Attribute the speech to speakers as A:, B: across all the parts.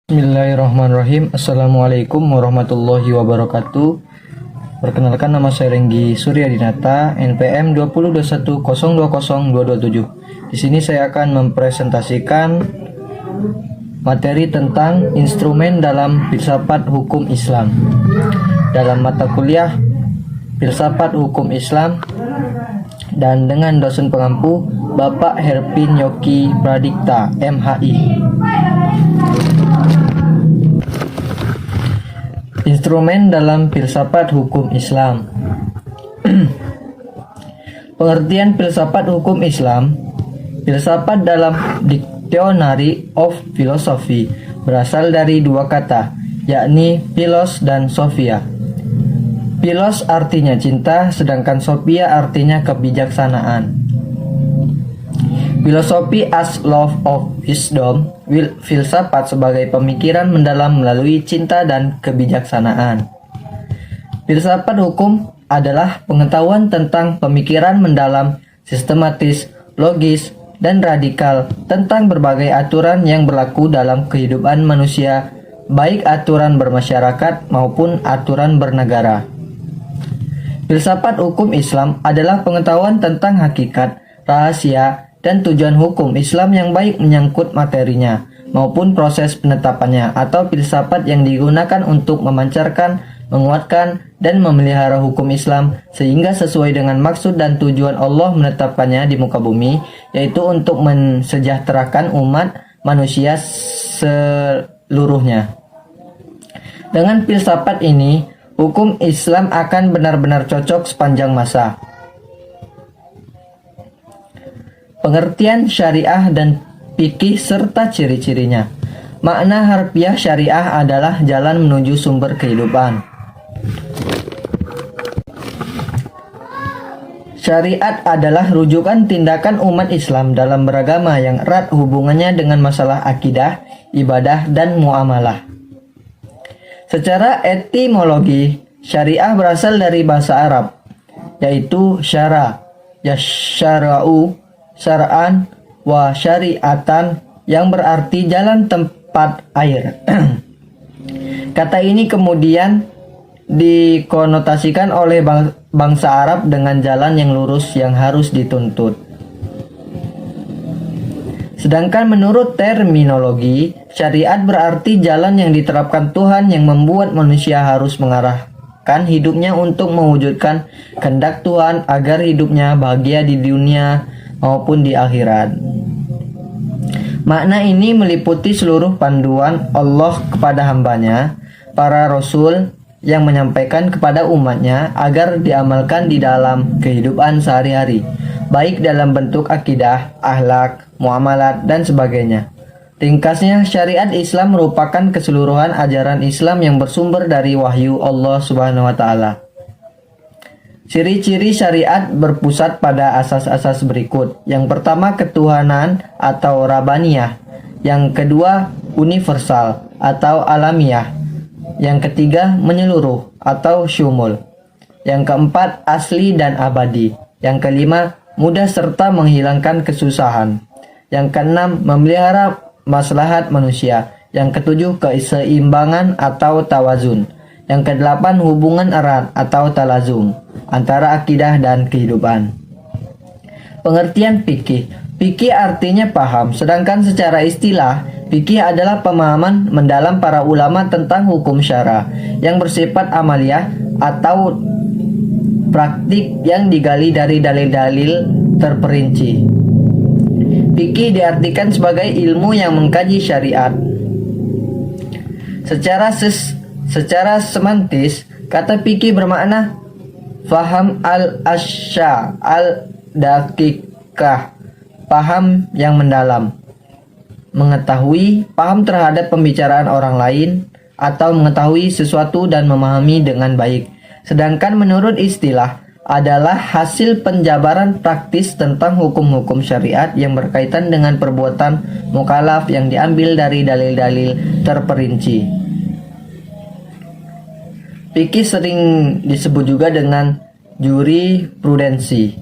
A: Bismillahirrahmanirrahim. Assalamualaikum warahmatullahi wabarakatuh. Perkenalkan, nama saya Renggi Suryadinata, NPM 2021020227. Di sini saya akan mempresentasikan materi tentang instrumen dalam filsafat hukum Islam dalam mata kuliah Filsafat Hukum Islam, dan dengan dosen pengampu Bapak Herpin Yoki Pradikta, MHI. Instrumen dalam filsafat hukum Islam. Pengertian filsafat hukum Islam. Filsafat dalam Dictionary of Philosophy berasal dari dua kata, yakni philos dan sophia. Philos artinya cinta, sedangkan sophia artinya kebijaksanaan. Filosofi as love of wisdom, filsafat sebagai pemikiran mendalam melalui cinta dan kebijaksanaan. Filsafat hukum adalah pengetahuan tentang pemikiran mendalam, sistematis, logis, dan radikal tentang berbagai aturan yang berlaku dalam kehidupan manusia, baik aturan bermasyarakat maupun aturan bernegara. Filsafat hukum Islam adalah pengetahuan tentang hakikat, rahasia, dan tujuan hukum Islam yang baik menyangkut materinya maupun proses penetapannya, atau filsafat yang digunakan untuk memancarkan, menguatkan, dan memelihara hukum Islam sehingga sesuai dengan maksud dan tujuan Allah menetapkannya di muka bumi, yaitu untuk mensejahterakan umat manusia seluruhnya. Dengan filsafat ini, hukum Islam akan benar-benar cocok sepanjang masa. Pengertian syariah dan fikih serta ciri-cirinya. Makna harfiah syariah adalah jalan menuju sumber kehidupan. Syariat adalah rujukan tindakan umat Islam dalam beragama yang erat hubungannya dengan masalah akidah, ibadah, dan muamalah. Secara etimologi, syariah berasal dari bahasa Arab, yaitu syara, yasyara'u, syara'an, wa syari'atan, yang berarti jalan tempat air. Kata ini kemudian dikonotasikan oleh bangsa Arab dengan jalan yang lurus yang harus dituntut. Sedangkan menurut terminologi, syariat berarti jalan yang diterapkan Tuhan yang membuat manusia harus mengarahkan hidupnya untuk mewujudkan kehendak Tuhan agar hidupnya bahagia di dunia maupun di akhirat. Makna ini meliputi seluruh panduan Allah kepada hambanya, para rasul yang menyampaikan kepada umatnya agar diamalkan di dalam kehidupan sehari-hari, baik dalam bentuk akidah, akhlak, muamalat, dan sebagainya. Ringkasnya, syariat Islam merupakan keseluruhan ajaran Islam yang bersumber dari wahyu Allah Subhanahu wa Ta'ala. Ciri-ciri syariat berpusat pada asas-asas berikut. Yang pertama, ketuhanan atau rabaniyah. Yang kedua, universal atau alamiah. Yang ketiga, menyeluruh atau syumul. Yang keempat, asli dan abadi. Yang kelima, mudah serta menghilangkan kesusahan. Yang keenam, memelihara maslahat manusia. Yang ketujuh, keseimbangan atau tawazun. Yang kedelapan, hubungan erat atau talazum antara akidah dan kehidupan. Pengertian fikih. Fikih artinya paham, sedangkan secara istilah, fikih adalah pemahaman mendalam para ulama tentang hukum syara yang bersifat amaliyah atau praktik yang digali dari dalil-dalil terperinci. Fikih diartikan sebagai ilmu yang mengkaji syariat. Secara semantis, kata fikih bermakna faham al-asya al-daqiqah, paham yang mendalam, mengetahui, paham terhadap pembicaraan orang lain, atau mengetahui sesuatu dan memahami dengan baik. Sedangkan menurut istilah adalah hasil penjabaran praktis tentang hukum-hukum syariat yang berkaitan dengan perbuatan mukallaf yang diambil dari dalil-dalil terperinci. Fikih sering disebut juga dengan jurisprudensi.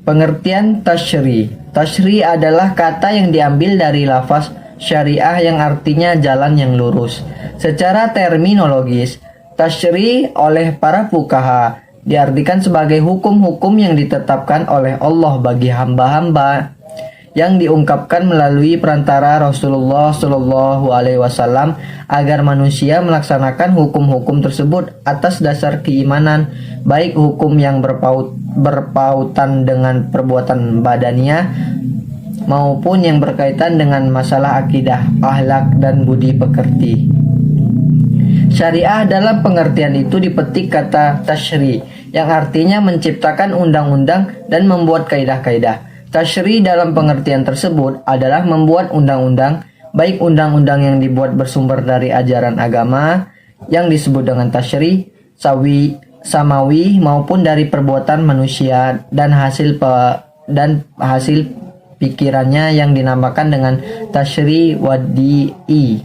A: Pengertian tasyri. Tasyri adalah kata yang diambil dari lafaz syariah yang artinya jalan yang lurus. Secara terminologis, tasyri' oleh para fuqaha diartikan sebagai hukum-hukum yang ditetapkan oleh Allah bagi hamba-hamba yang diungkapkan melalui perantara Rasulullah Shallallahu Alaihi Wasallam agar manusia melaksanakan hukum-hukum tersebut atas dasar keimanan, baik hukum yang berpautan dengan perbuatan badaniah maupun yang berkaitan dengan masalah akidah, akhlak, dan budi pekerti. Syariah dalam pengertian itu dipetik kata tasyri' yang artinya menciptakan undang-undang dan membuat kaidah-kaidah. Tasyri' dalam pengertian tersebut adalah membuat undang-undang, baik undang-undang yang dibuat bersumber dari ajaran agama yang disebut dengan tasyri' samawi maupun dari perbuatan manusia dan hasil pikirannya yang dinamakan dengan tasyri' wadi'i.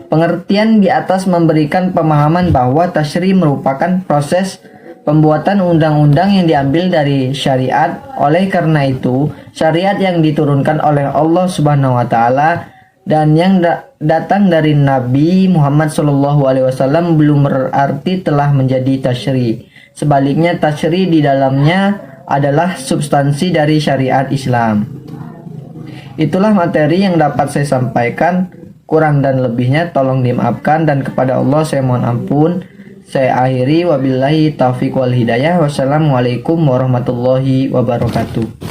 A: Pengertian di atas memberikan pemahaman bahwa tasyri' merupakan proses pembuatan undang-undang yang diambil dari syariat. Oleh karena itu, syariat yang diturunkan oleh Allah Subhanahu wa taala dan yang datang dari Nabi Muhammad SAW belum berarti telah menjadi tasyri'. Sebaliknya, tasyri' di dalamnya adalah substansi dari syariat Islam. Itulah materi yang dapat saya sampaikan. Kurang dan lebihnya tolong dimaafkan, dan kepada Allah saya mohon ampun. Saya akhiri, wabillahi taufiq wal hidayah. Wassalamualaikum warahmatullahi wabarakatuh.